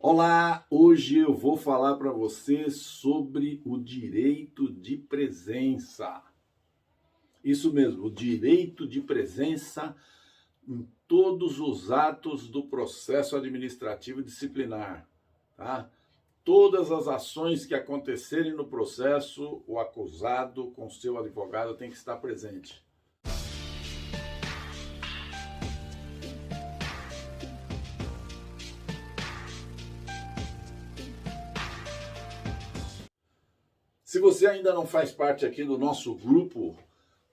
Olá, hoje eu vou falar para você sobre o direito de presença. Isso mesmo, o direito de presença em todos os atos do processo administrativo disciplinar, tá? Todas as ações que acontecerem no processo, o acusado com seu advogado tem que estar presente. Se você ainda não faz parte aqui do nosso grupo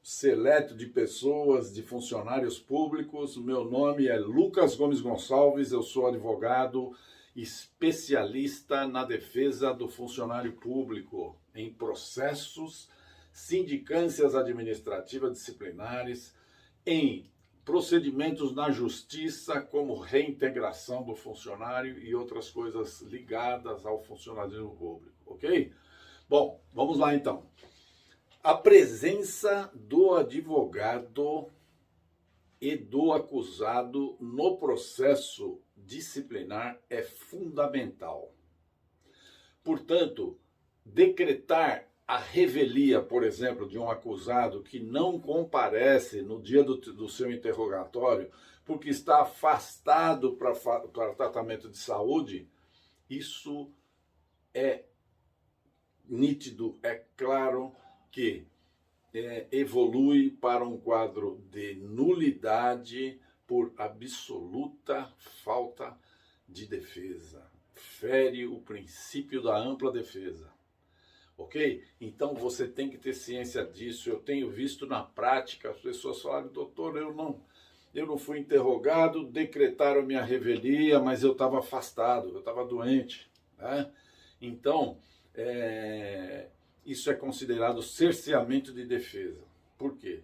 seleto de pessoas, de funcionários públicos, meu nome é Lucas Gomes Gonçalves, eu sou advogado especialista na defesa do funcionário público em processos, sindicâncias administrativas disciplinares, em procedimentos na justiça, como reintegração do funcionário e outras coisas ligadas ao funcionalismo público, ok? Bom, vamos lá então. A presença do advogado e do acusado no processo disciplinar é fundamental. Portanto, decretar a revelia, por exemplo, de um acusado que não comparece no dia do seu interrogatório porque está afastado para tratamento de saúde, isso é nítido, é claro que evolui para um quadro de nulidade por absoluta falta de defesa. Fere o princípio da ampla defesa. Ok? Então você tem que ter ciência disso. Eu tenho visto na prática as pessoas falarem, doutor, eu não fui interrogado, decretaram minha revelia, mas eu estava afastado, eu estava doente. Né? Então, isso é considerado cerceamento de defesa. Por quê?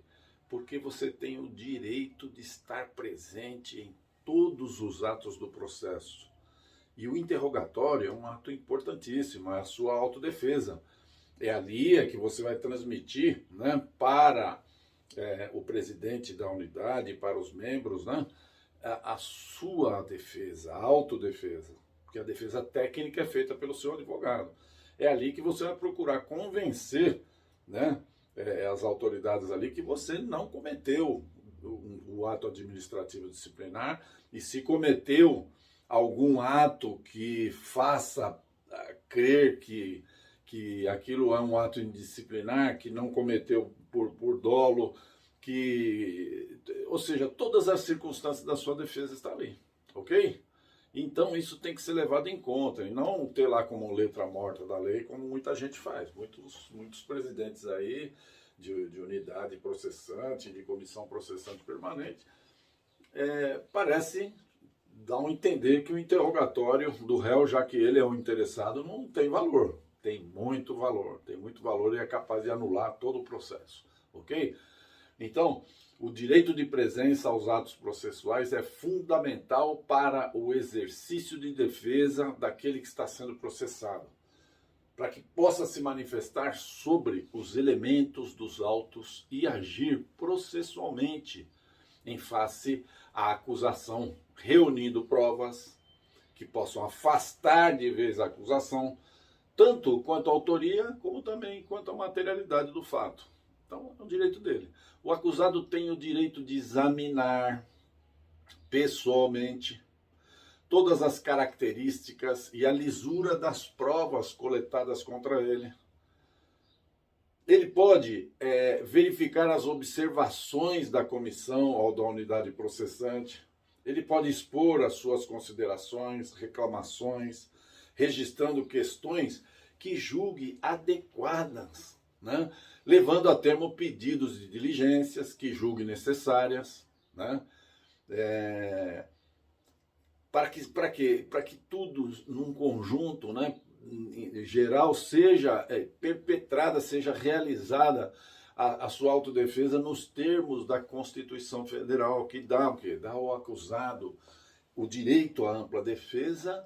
Porque você tem o direito de estar presente em todos os atos do processo. E o interrogatório é um ato importantíssimo, é a sua autodefesa. É ali que você vai transmitir, né, para o presidente da unidade, para os membros, né, a sua defesa, a autodefesa. Porque a defesa técnica é feita pelo seu advogado. É ali que você vai procurar convencer, né, as autoridades ali que você não cometeu o ato administrativo disciplinar, e se cometeu algum ato que faça crer que aquilo é um ato indisciplinar, que não cometeu por dolo, ou seja, todas as circunstâncias da sua defesa estão ali, ok? Então isso tem que ser levado em conta e não ter lá como letra morta da lei, como muita gente faz. Muitos presidentes aí de unidade processante, de comissão processante permanente, parece dar um entender que o interrogatório do réu, já que ele é o interessado, não tem valor. Tem muito valor e é capaz de anular todo o processo, ok? Então, o direito de presença aos atos processuais é fundamental para o exercício de defesa daquele que está sendo processado, para que possa se manifestar sobre os elementos dos autos e agir processualmente em face à acusação, reunindo provas que possam afastar de vez a acusação, tanto quanto a autoria, como também quanto a materialidade do fato. Então, é o direito dele. O acusado tem o direito de examinar pessoalmente todas as características e a lisura das provas coletadas contra ele. Ele pode verificar as observações da comissão ou da unidade processante. Ele pode expor as suas considerações, reclamações, registrando questões que julgue adequadas, né? Levando a termo pedidos de diligências que julgue necessárias, né? Para que tudo num conjunto, né, em geral, seja perpetrada, seja realizada a sua autodefesa nos termos da Constituição Federal, que dá o quê? Dá ao acusado o direito à ampla defesa,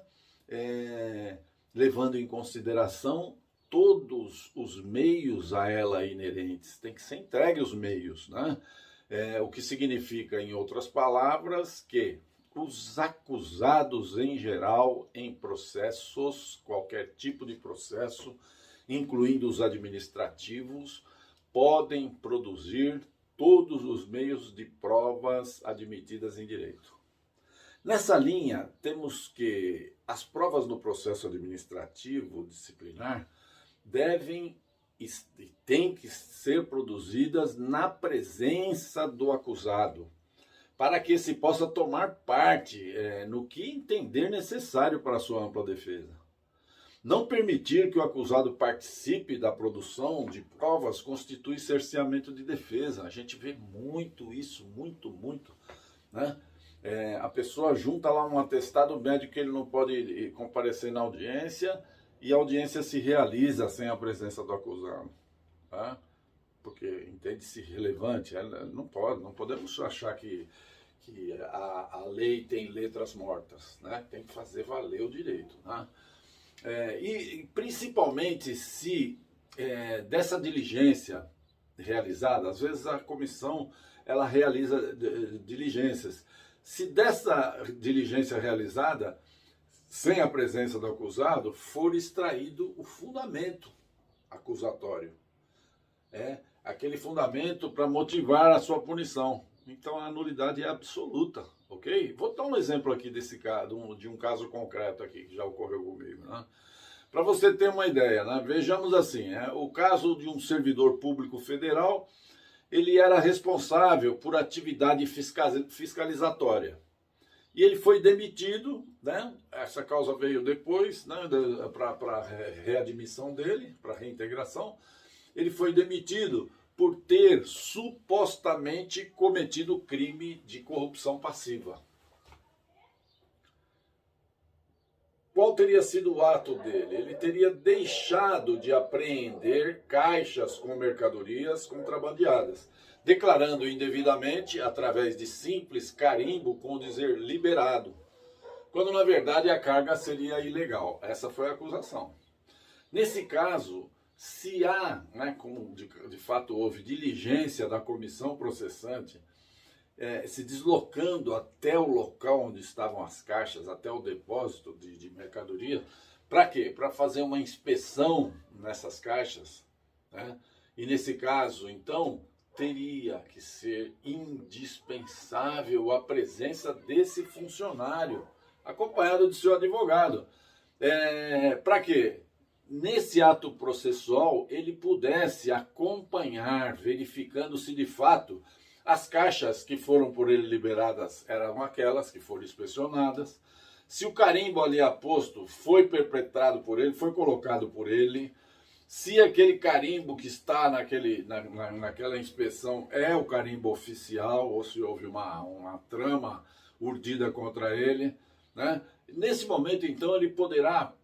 levando em consideração todos os meios a ela inerentes. Tem que ser entregue os meios, né? O que significa, em outras palavras, que os acusados em geral em processos, qualquer tipo de processo, incluindo os administrativos, podem produzir todos os meios de provas admitidas em direito. Nessa linha, temos que as provas no processo administrativo disciplinar devem e têm que ser produzidas na presença do acusado, para que se possa tomar parte no que entender necessário para a sua ampla defesa. Não permitir que o acusado participe da produção de provas constitui cerceamento de defesa. A gente vê muito isso, muito, né? A pessoa junta lá um atestado médico que ele não pode comparecer na audiência e a audiência se realiza sem a presença do acusado, tá? Porque entende-se relevante, não podemos achar que a lei tem letras mortas, né? Tem que fazer valer o direito, né? E principalmente se dessa diligência realizada, às vezes a comissão ela realiza diligências. Se dessa diligência realizada, sem a presença do acusado, for extraído o fundamento acusatório, aquele fundamento para motivar a sua punição, então a nulidade é absoluta, ok? Vou dar um exemplo aqui desse caso, de um caso concreto aqui que já ocorreu comigo, né? Para você ter uma ideia, né? Vejamos assim, o caso de um servidor público federal. Ele era responsável por atividade fiscalizatória. E ele foi demitido, né? Essa causa veio depois, né? Para readmissão dele, para reintegração. Ele foi demitido por ter supostamente cometido crime de corrupção passiva. Qual teria sido o ato dele? Ele teria deixado de apreender caixas com mercadorias contrabandeadas, declarando indevidamente, através de simples carimbo com o dizer liberado, quando na verdade a carga seria ilegal. Essa foi a acusação. Nesse caso, se há, né, como de fato houve diligência da comissão processante, se deslocando até o local onde estavam as caixas, até o depósito de mercadoria, para quê? Para fazer uma inspeção nessas caixas, né? E nesse caso, então, teria que ser indispensável a presença desse funcionário, acompanhado de seu advogado. Para quê? Nesse ato processual, ele pudesse acompanhar, verificando se de fato as caixas que foram por ele liberadas eram aquelas que foram inspecionadas, se o carimbo ali aposto foi perpetrado por ele, foi colocado por ele, se aquele carimbo que está naquela inspeção é o carimbo oficial, ou se houve uma trama urdida contra ele, né? Nesse momento, então, ele poderá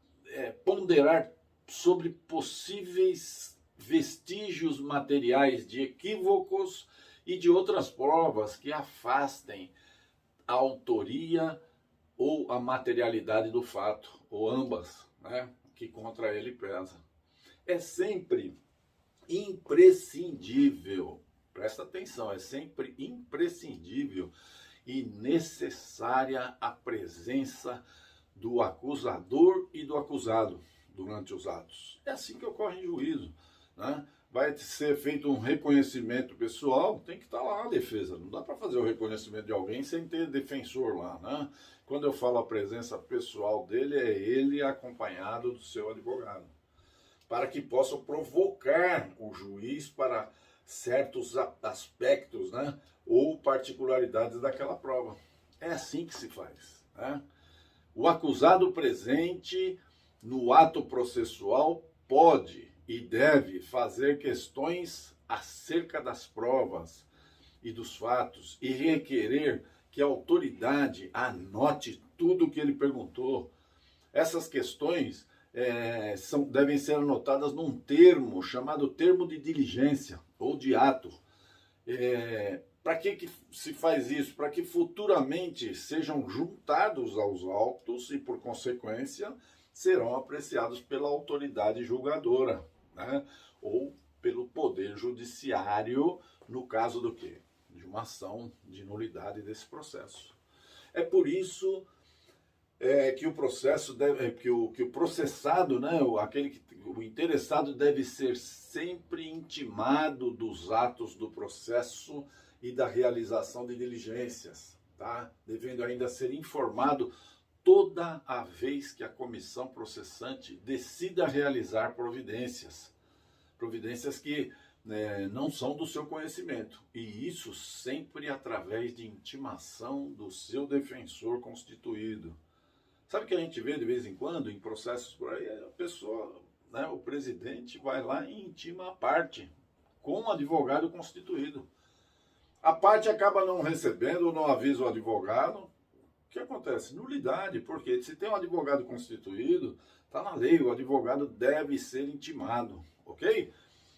ponderar sobre possíveis vestígios materiais de equívocos e de outras provas que afastem a autoria ou a materialidade do fato, ou ambas, né, que contra ele pesa. É sempre imprescindível, presta atenção, é sempre imprescindível e necessária a presença do acusador e do acusado durante os atos. É assim que ocorre em juízo, né? Vai ser feito um reconhecimento pessoal, tem que estar lá a defesa. Não dá para fazer o reconhecimento de alguém sem ter defensor lá, né? Quando eu falo a presença pessoal dele, é ele acompanhado do seu advogado, para que possa provocar o juiz para certos aspectos, né? Ou particularidades daquela prova. É assim que se faz, né? O acusado presente no ato processual pode e deve fazer questões acerca das provas e dos fatos e requerer que a autoridade anote tudo o que ele perguntou. Essas questões devem ser anotadas num termo chamado termo de diligência ou de ato. Para que se faz isso? Para que futuramente sejam juntados aos autos e, por consequência, serão apreciados pela autoridade julgadora, né? Ou pelo poder judiciário, no caso do quê? De uma ação de nulidade desse processo. É por isso que o processo deve, que o processado, né, o interessado deve ser sempre intimado dos atos do processo e da realização de diligências, tá? Devendo ainda ser informado toda a vez que a comissão processante decida realizar providências que não são do seu conhecimento, e isso sempre através de intimação do seu defensor constituído. Sabe que a gente vê de vez em quando em processos por aí, a pessoa, né, o presidente vai lá e intima a parte com um advogado constituído. A parte acaba não recebendo, não avisa o advogado. O que acontece? Nulidade, porque se tem um advogado constituído, está na lei, o advogado deve ser intimado, ok?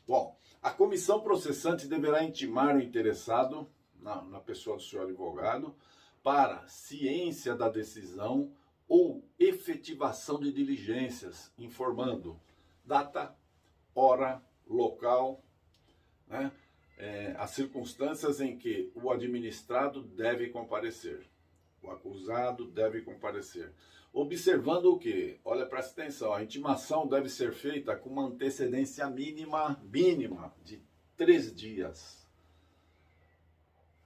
Bom, a comissão processante deverá intimar o interessado, na pessoa do seu advogado, para ciência da decisão ou efetivação de diligências, informando data, hora, local, né? As circunstâncias em que o administrado deve comparecer, o acusado deve comparecer. Observando o que? Olha, presta atenção, a intimação deve ser feita com uma antecedência mínima de 3 dias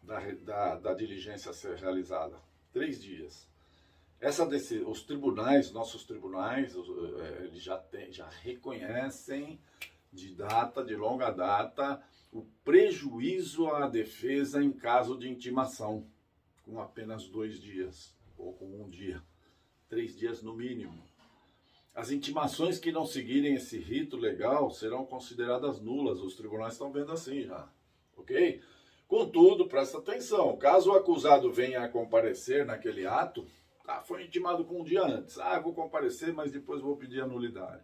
da diligência a ser realizada. 3 dias. Os tribunais, nossos tribunais, eles já reconhecem de longa data, o prejuízo à defesa em caso de intimação, com apenas 2 dias, ou com 1 dia, 3 dias no mínimo. As intimações que não seguirem esse rito legal serão consideradas nulas, os tribunais estão vendo assim já, ok? Contudo, presta atenção, caso o acusado venha a comparecer naquele ato, foi intimado com 1 dia antes, eu vou comparecer, mas depois vou pedir a nulidade.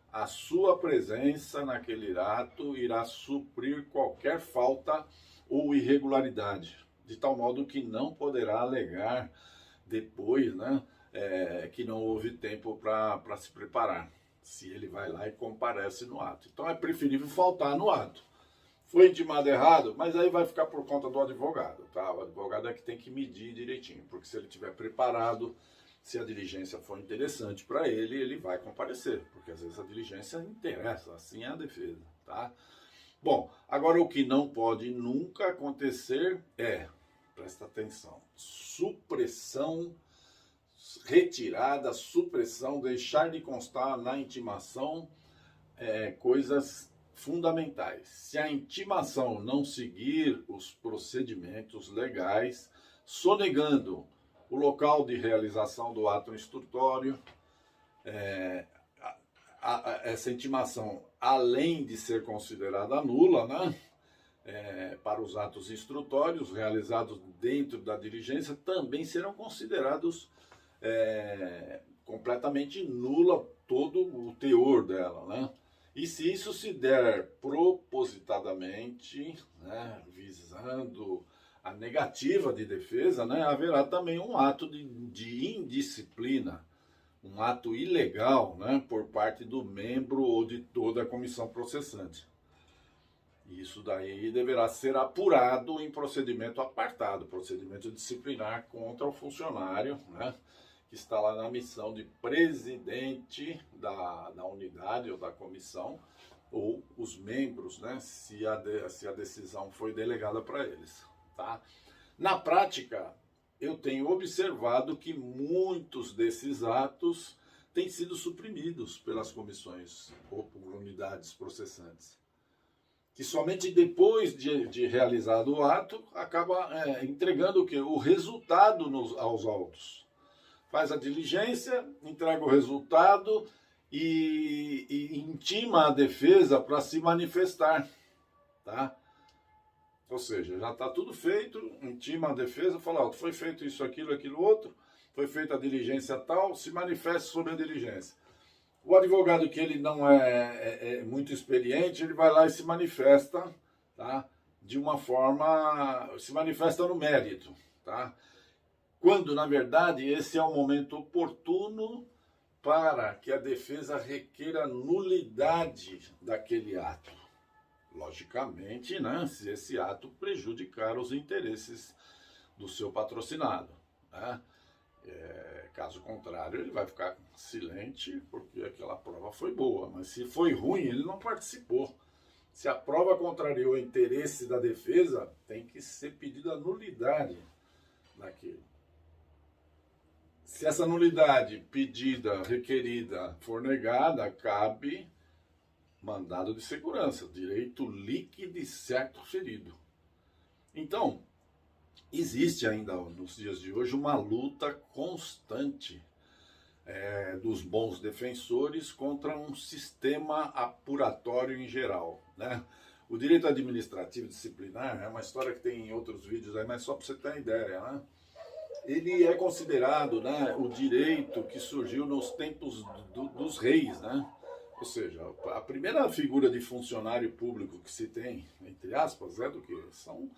A sua presença naquele ato irá suprir qualquer falta ou irregularidade, de tal modo que não poderá alegar depois, né, que não houve tempo para se preparar, se ele vai lá e comparece no ato. Então é preferível faltar no ato. Foi intimado errado, mas aí vai ficar por conta do advogado, tá? O advogado é que tem que medir direitinho, porque se ele estiver preparado, se a diligência for interessante para ele, ele vai comparecer, porque às vezes a diligência interessa, assim é a defesa, tá? Bom, agora o que não pode nunca acontecer presta atenção, retirada, supressão, deixar de constar na intimação coisas fundamentais. Se a intimação não seguir os procedimentos legais, sonegando o local de realização do ato instrutório, essa intimação, além de ser considerada nula, né, para os atos instrutórios realizados dentro da diligência, também serão considerados completamente nula todo o teor dela, né? E se isso se der propositadamente, né, visando a negativa de defesa, né, haverá também um ato de indisciplina, um ato ilegal, né, por parte do membro ou de toda a comissão processante. Isso daí deverá ser apurado em procedimento apartado, procedimento disciplinar contra o funcionário, né, que está lá na missão de presidente da unidade ou da comissão, ou os membros, né, se a decisão foi delegada para eles. Tá? Na prática, eu tenho observado que muitos desses atos têm sido suprimidos pelas comissões ou por unidades processantes, que somente depois de realizado o ato acaba entregando o quê? O resultado aos autos. Faz a diligência, entrega o resultado e intima a defesa para se manifestar, tá? Ou seja, já está tudo feito, intima a defesa, fala, foi feito isso, aquilo outro, foi feita a diligência tal, se manifesta sobre a diligência. O advogado que ele não é muito experiente, ele vai lá e se manifesta, tá? De uma forma, se manifesta no mérito, tá? Quando, na verdade, esse é o momento oportuno para que a defesa requeira nulidade daquele ato. Logicamente, né, se esse ato prejudicar os interesses do seu patrocinado. né? Caso contrário, ele vai ficar silente porque aquela prova foi boa, mas se foi ruim, ele não participou. Se a prova contrariou o interesse da defesa, tem que ser pedida a nulidade daquilo. Se essa nulidade pedida, requerida, for negada, cabe mandado de segurança, direito líquido e certo ferido. Então, existe ainda nos dias de hoje uma luta constante dos bons defensores contra um sistema apuratório em geral, né? O direito administrativo disciplinar é uma história que tem em outros vídeos aí, mas só para você ter uma ideia, né? Ele é considerado, né, o direito que surgiu nos tempos dos reis, né? Ou seja, a primeira figura de funcionário público que se tem, entre aspas, é do que? São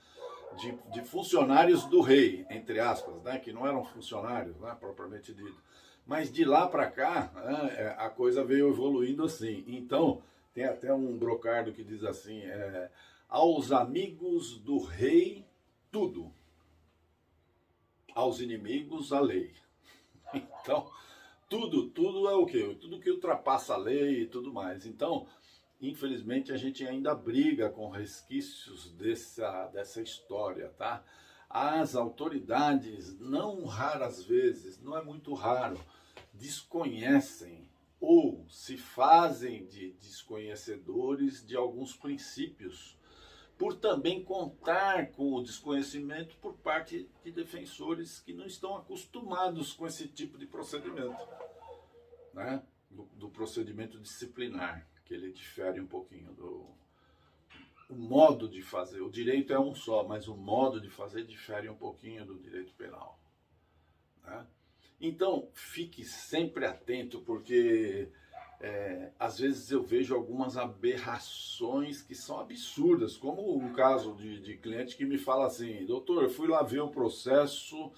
de funcionários do rei, entre aspas, né? Que não eram funcionários, né, propriamente dito. Mas de lá para cá, né, a coisa veio evoluindo assim. Então, tem até um brocardo que diz assim, aos amigos do rei, tudo. Aos inimigos, a lei. Então, tudo é o quê? Tudo que ultrapassa a lei e tudo mais. Então, infelizmente, a gente ainda briga com resquícios dessa história, tá? As autoridades, não raras vezes, não é muito raro, desconhecem ou se fazem de desconhecedores de alguns princípios, por também contar com o desconhecimento por parte de defensores que não estão acostumados com esse tipo de procedimento, né? Do procedimento disciplinar, que ele difere um pouquinho o modo de fazer. O direito é um só, mas o modo de fazer difere um pouquinho do direito penal, né? Então, fique sempre atento, porque às vezes eu vejo algumas aberrações que são absurdas, como um caso de cliente que me fala assim, doutor, eu fui lá ver o processo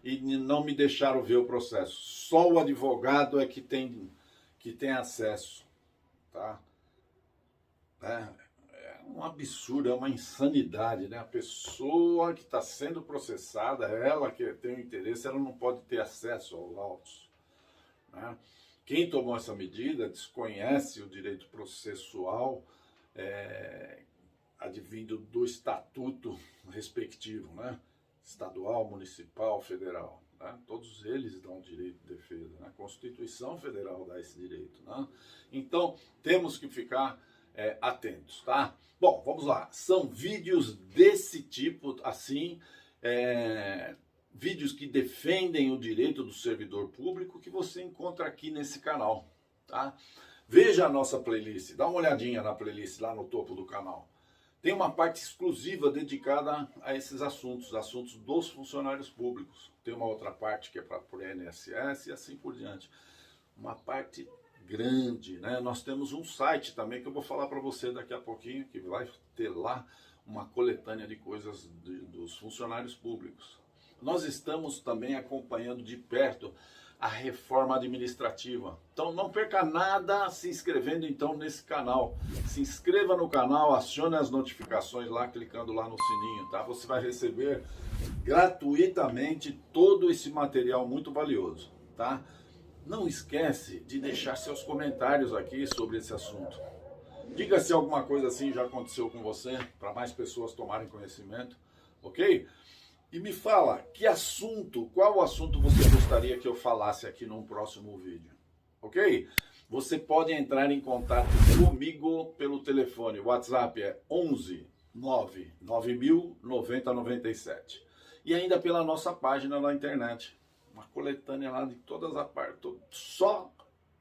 e não me deixaram ver o processo. Só o advogado é que tem acesso, tá? É um absurdo, é uma insanidade, né? A pessoa que está sendo processada, ela que tem o interesse, ela não pode ter acesso aos autos, né? Quem tomou essa medida desconhece o direito processual advindo do estatuto respectivo, né? Estadual, municipal, federal, né? Todos eles dão direito de defesa, né? A Constituição Federal dá esse direito, né? Então, temos que ficar atentos, tá? Bom, vamos lá. São vídeos desse tipo, assim, vídeos que defendem o direito do servidor público que você encontra aqui nesse canal, tá? Veja a nossa playlist, dá uma olhadinha na playlist lá no topo do canal. Tem uma parte exclusiva dedicada a esses assuntos dos funcionários públicos. Tem uma outra parte que é para o INSS e assim por diante. Uma parte grande, né? Nós temos um site também que eu vou falar para você daqui a pouquinho, que vai ter lá uma coletânea de coisas dos funcionários públicos. Nós estamos também acompanhando de perto a reforma administrativa. Então não perca nada se inscrevendo então nesse canal. Se inscreva no canal, acione as notificações lá, clicando lá no sininho, tá? Você vai receber gratuitamente todo esse material muito valioso, tá? Não esquece de deixar seus comentários aqui sobre esse assunto. Diga se alguma coisa assim já aconteceu com você, para mais pessoas tomarem conhecimento, ok? E me fala, qual assunto você gostaria que eu falasse aqui num próximo vídeo, ok? Você pode entrar em contato comigo pelo telefone, o WhatsApp é 11 99000 9097. E ainda pela nossa página na internet, uma coletânea lá de todas as partes, só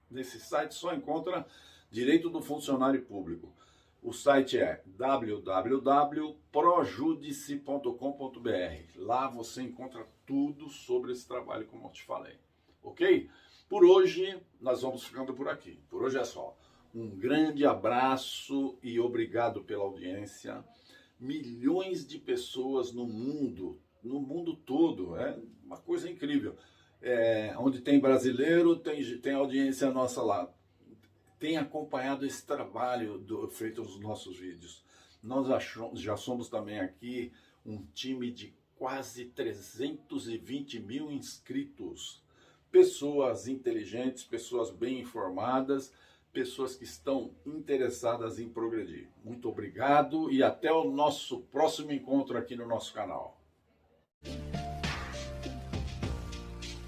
nesse site só encontra direito do funcionário público. O site é www.projudice.com.br. Lá você encontra tudo sobre esse trabalho, como eu te falei. Ok? Por hoje, nós vamos ficando por aqui. Por hoje é só. Um grande abraço e obrigado pela audiência. Milhões de pessoas no mundo todo. É uma coisa incrível. Onde tem brasileiro, tem audiência nossa lá. Tem acompanhado esse trabalho feito nos nossos vídeos. Nós já somos também aqui um time de quase 320 mil inscritos. Pessoas inteligentes, pessoas bem informadas, pessoas que estão interessadas em progredir. Muito obrigado e até o nosso próximo encontro aqui no nosso canal.